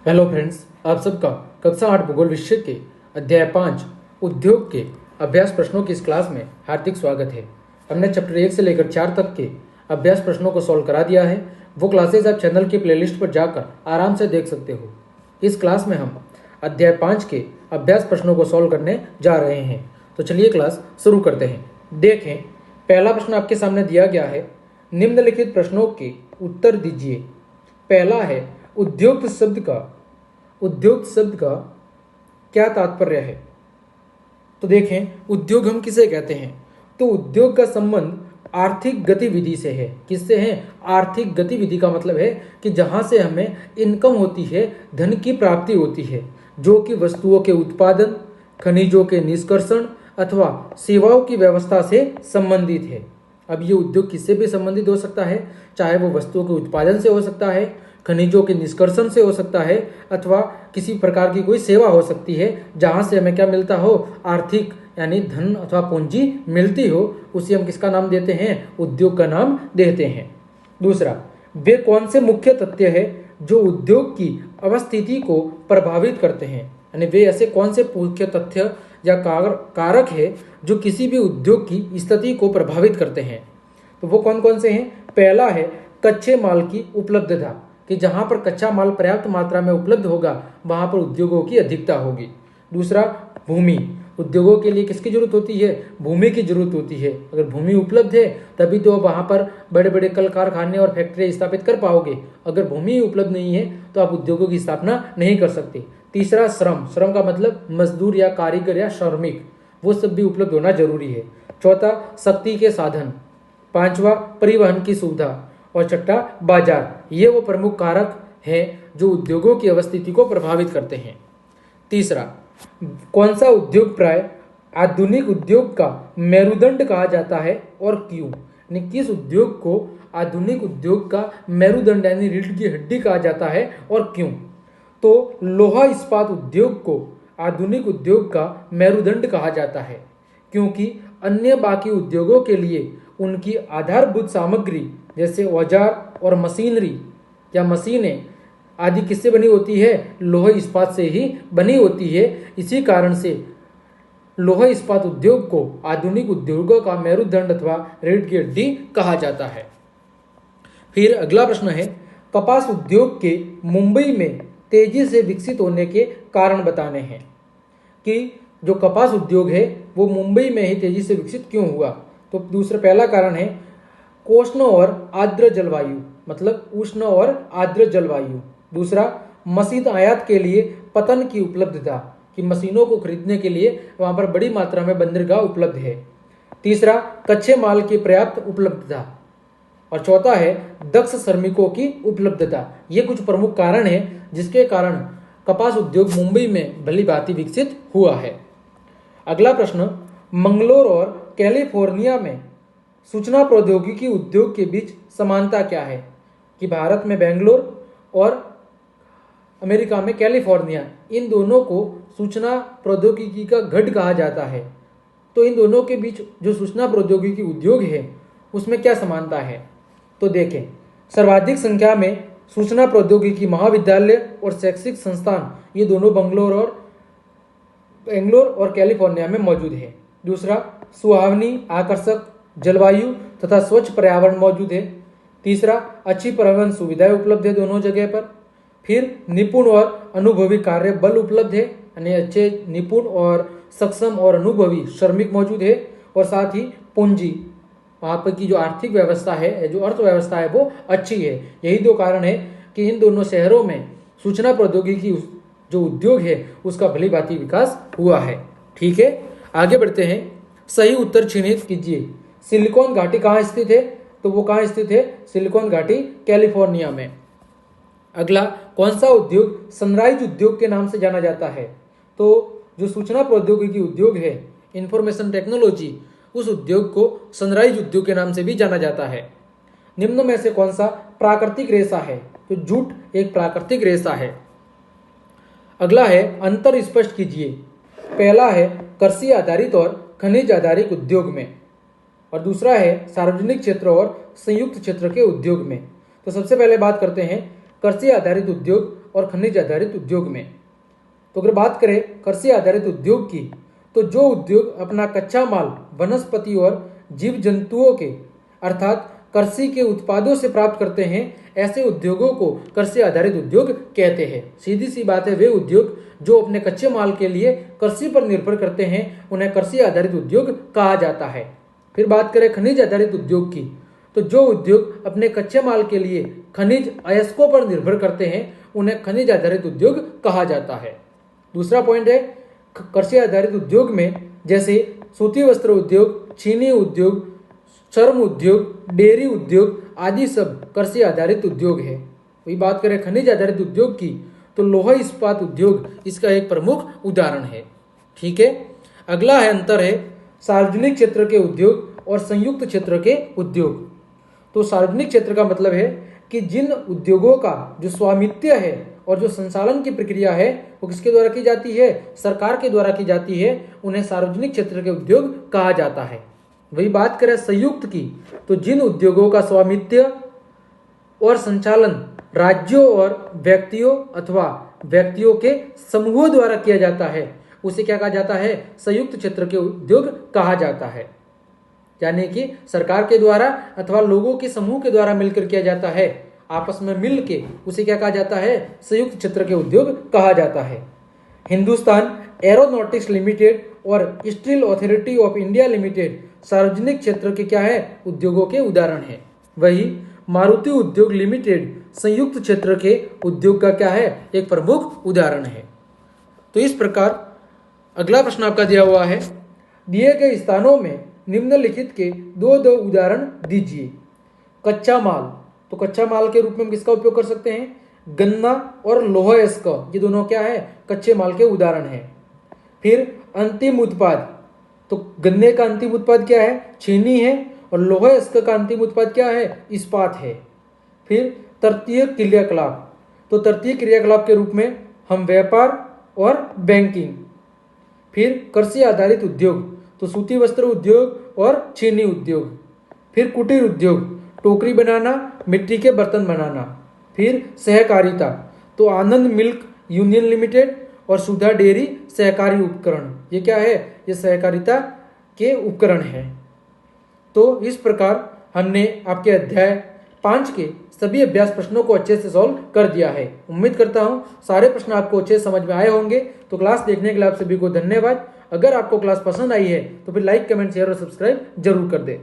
Hello friends, आप सबका कक्षा 8 भूगोल विषय के अध्याय 5 उद्योग के अभ्यास प्रश्नों की इस क्लास में हार्दिक स्वागत है। हमने चैप्टर 1 से लेकर 4 तक के अभ्यास प्रश्नों को सॉल्व करा दिया है। वो क्लासेज आप चैनल की प्लेलिस्ट पर जाकर आराम से देख सकते हो। इस क्लास में हम अध्याय 5 के अभ्यास प्रश्नों को सॉल्व करने जा रहे हैं। तो चलिए क्लास शुरू करते हैं। देखें, पहला प्रश्न आपके सामने दिया गया है। निम्नलिखित प्रश्नों के उत्तर दीजिए। पहला है, उद्योग शब्द का क्या तात्पर्य है। तो देखें, उद्योग हम किसे कहते हैं। तो उद्योग का संबंध आर्थिक गतिविधि से है। किससे है? आर्थिक गतिविधि का मतलब है कि जहां से हमें इनकम होती है, धन की प्राप्ति होती है, जो कि वस्तुओं के उत्पादन, खनिजों के निष्कर्षण अथवा सेवाओं की व्यवस्था से संबंधित है। अब ये उद्योग किससे भी संबंधित हो सकता है, चाहे वो वस्तुओं के उत्पादन से हो सकता है, खनिजों के निष्कर्षण से हो सकता है, अथवा किसी प्रकार की कोई सेवा हो सकती है जहां से हमें क्या मिलता हो, आर्थिक यानी धन अथवा पूंजी मिलती हो। उसे हम किसका नाम देते हैं? उद्योग का नाम देते हैं। दूसरा, वे कौन से मुख्य तथ्य है जो उद्योग की अवस्थिति को प्रभावित करते हैं। यानी वे ऐसे कौन से मुख्य तथ्य या कारक है जो किसी भी उद्योग की स्थिति को प्रभावित करते हैं। तो वो कौन कौन से हैं? पहला है कच्चे माल की उपलब्धता, कि जहां पर कच्चा माल पर्याप्त मात्रा में उपलब्ध होगा वहां पर उद्योगों की अधिकता होगी। दूसरा, भूमि। उद्योगों के लिए किसकी जरूरत होती है? भूमि की जरूरत होती है। अगर भूमि उपलब्ध है तभी तो वहां पर बड़े बड़े कल कारखाने और फैक्ट्री स्थापित कर पाओगे। अगर भूमि उपलब्ध नहीं है तो आप उद्योगों की स्थापना नहीं कर सकते। तीसरा, श्रम का मतलब मजदूर या कारीगर या श्रमिक, वो सब भी उपलब्ध होना जरूरी है। चौथा, शक्ति के साधन। पांचवा, परिवहन की सुविधा। और छठा, बाजार। ये वो प्रमुख कारक हैं जो उद्योगों की अवस्थिति को प्रभावित करते हैं। तीसरा, कौन सा उद्योग प्राय आधुनिक उद्योग का मेरुदंड कहा जाता है और क्यों? यानी किस उद्योग को आधुनिक उद्योग का मेरुदंड यानी रीढ़ की हड्डी कहा जाता है और क्यों? तो लोहा इस्पात उद्योग को आधुनिक उद्योग का मेरुदंड कहा जाता है, क्योंकि अन्य बाकी उद्योगों के लिए उनकी आधारभूत सामग्री जैसे औजार और मशीनरी या मशीनें आदि किससे बनी होती है? लोहा इस्पात से ही बनी होती है। इसी कारण से लोहा इस्पात उद्योग को आधुनिक उद्योगों का मेरुदंड अथवा रीढ़ की हड्डी कहा जाता है। फिर अगला प्रश्न है, कपास उद्योग के मुंबई में तेजी से विकसित होने के कारण बताने हैं। कि जो कपास उद्योग है वो मुंबई में ही तेजी से विकसित क्यों हुआ। तो दूसरा, पहला कारण है उष्ण और आर्द्र जलवायु, मतलब उष्ण और आर्द्र जलवायु। दूसरा, मशीन आयात के लिए पतन की उपलब्धता, कि मशीनों को खरीदने के लिए वहां पर बड़ी मात्रा में बंदरगाह उपलब्ध है। तीसरा, कच्चे माल की पर्याप्त उपलब्धता। और चौथा है दक्ष श्रमिकों की उपलब्धता। ये कुछ प्रमुख कारण हैं जिसके कारण कपास उद्योग मुंबई में भली भांति विकसित हुआ है। अगला प्रश्न, मंगलोर और कैलिफोर्निया में सूचना प्रौद्योगिकी उद्योग के बीच समानता क्या है। कि भारत में बेंगलोर और अमेरिका में कैलिफोर्निया, इन दोनों को सूचना प्रौद्योगिकी का गढ़ कहा जाता है। तो इन दोनों के बीच जो सूचना प्रौद्योगिकी उद्योग है उसमें क्या समानता है। तो देखें, सर्वाधिक संख्या में सूचना प्रौद्योगिकी महाविद्यालय और शैक्षिक संस्थान ये दोनों बेंगलोर और कैलिफोर्निया में मौजूद है। दूसरा, सुहावनी आकर्षक जलवायु तथा स्वच्छ पर्यावरण मौजूद है। तीसरा, अच्छी परिवहन सुविधाएं उपलब्ध है दोनों जगह पर। फिर निपुण और अनुभवी कार्य बल उपलब्ध है, यानी अच्छे निपुण और सक्षम और अनुभवी श्रमिक मौजूद है। और साथ ही पूंजी, वहाँ पर की जो आर्थिक व्यवस्था है, जो अर्थव्यवस्था है वो अच्छी है। यही दो कारण है कि इन दोनों शहरों में सूचना प्रौद्योगिकी जो उद्योग है उसका भली भांति विकास हुआ है। ठीक है, आगे बढ़ते हैं। सही उत्तर चिन्हित कीजिए। सिलिकॉन घाटी कहाँ स्थित है? तो वो कहाँ स्थित है? सिलिकॉन घाटी कैलिफोर्निया में। अगला, कौन सा उद्योग सनराइज उद्योग के नाम से जाना जाता है? तो जो सूचना प्रौद्योगिकी उद्योग है, इंफॉर्मेशन टेक्नोलॉजी, उस उद्योग को सनराइज उद्योग के नाम से भी जाना जाता है। निम्न में से कौन सा प्राकृतिक रेशा है? तो जूट एक प्राकृतिक रेशा है। अगला है, अंतर स्पष्ट कीजिए। पहला है कृषि आधारित और खनिज आधारित उद्योग में, और दूसरा है सार्वजनिक क्षेत्र और संयुक्त क्षेत्र के उद्योग में। तो सबसे पहले बात करते हैं कृषि आधारित उद्योग और खनिज आधारित उद्योग में। तो अगर बात करें कृषि आधारित उद्योग की, तो जो उद्योग अपना कच्चा माल वनस्पति और जीव जंतुओं के अर्थात कृषि के उत्पादों से प्राप्त करते हैं, ऐसे उद्योगों को कृषि आधारित उद्योग कहते हैं। सीधी सी बात है, वे उद्योग जो अपने कच्चे माल के लिए कृषि पर निर्भर करते हैं, उन्हें कृषि आधारित उद्योग कहा जाता है। फिर बात करें खनिज आधारित उद्योग की, तो जो उद्योग अपने कच्चे माल के लिए खनिज अयस्कों पर निर्भर करते हैं, उन्हें खनिज आधारित उद्योग कहा जाता है। दूसरा पॉइंट है कृषि आधारित उद्योग में जैसे सूती वस्त्र उद्योग, चीनी उद्योग, चर्म उद्योग, डेयरी उद्योग आदि सब कृषि आधारित उद्योग है। वही बात करें खनिज आधारित उद्योग की, तो लोहा इस्पात उद्योग इसका एक प्रमुख उदाहरण है। ठीक है, अगला है अंतर है सार्वजनिक क्षेत्र के उद्योग और संयुक्त क्षेत्र के उद्योग। तो सार्वजनिक क्षेत्र का मतलब है कि जिन उद्योगों का जो स्वामित्व है और जो संचालन की प्रक्रिया है वो किसके द्वारा की जाती है, सरकार के द्वारा की जाती है, उन्हें सार्वजनिक क्षेत्र के उद्योग कहा जाता है। वही बात करें संयुक्त की, तो जिन उद्योगों का स्वामित्व और संचालन राज्यों और व्यक्तियों अथवा व्यक्तियों के समूहों द्वारा किया जाता है, उसे क्या कहा जाता है, संयुक्त क्षेत्र के उद्योग कहा जाता है। यानी कि सरकार के द्वारा अथवा लोगों के समूह के द्वारा मिलकर किया जाता है, आपस में मिल के उसे क्या कहा जाता है, संयुक्त क्षेत्र के उद्योग कहा जाता है। हिंदुस्तान एरोनॉटिक्स लिमिटेड और steel authority of India limited सार्वजनिक क्षेत्र के क्या है, उद्योगों के उदाहरण है। वही मारुति उद्योग लिमिटेड संयुक्त क्षेत्र के उद्योग का क्या है, एक प्रमुख उदाहरण है। तो इस प्रकार अगला प्रश्न आपका दिया हुआ है, दिए गए स्थानों में निम्नलिखित के दो उदाहरण दीजिए। कच्चा माल, तो कच्चा माल के रूप में हम किसका उपयोग कर सकते हैं, गन्ना और लोहा इस्पात, ये दोनों क्या है, कच्चे माल के उदाहरण है। फिर अंतिम उत्पाद, तो गन्ने का अंतिम उत्पाद क्या है, चीनी है, और लोहा इस्पात का अंतिम उत्पाद क्या है, इस्पात है। फिर तृतीय क्रियाकलाप, तो तृतीय क्रियाकलाप के रूप में हम व्यापार और बैंकिंग। फिर कृषि आधारित उद्योग, तो सूती वस्त्र उद्योग और चीनी उद्योग। फिर कुटीर उद्योग, टोकरी बनाना, मिट्टी के बर्तन बनाना। फिर सहकारिता, तो आनंद मिल्क यूनियन लिमिटेड और सुधा डेयरी सहकारी उपकरण, ये क्या है, ये सहकारिता के उपकरण है। तो इस प्रकार हमने आपके अध्याय 5 के सभी अभ्यास प्रश्नों को अच्छे से सॉल्व कर दिया है। उम्मीद करता हूं सारे प्रश्न आपको अच्छे समझ में आए होंगे। तो क्लास देखने के लिए आप सभी को धन्यवाद। अगर आपको क्लास पसंद आई है तो फिर लाइक, कमेंट, शेयर और सब्सक्राइब जरूर कर दें।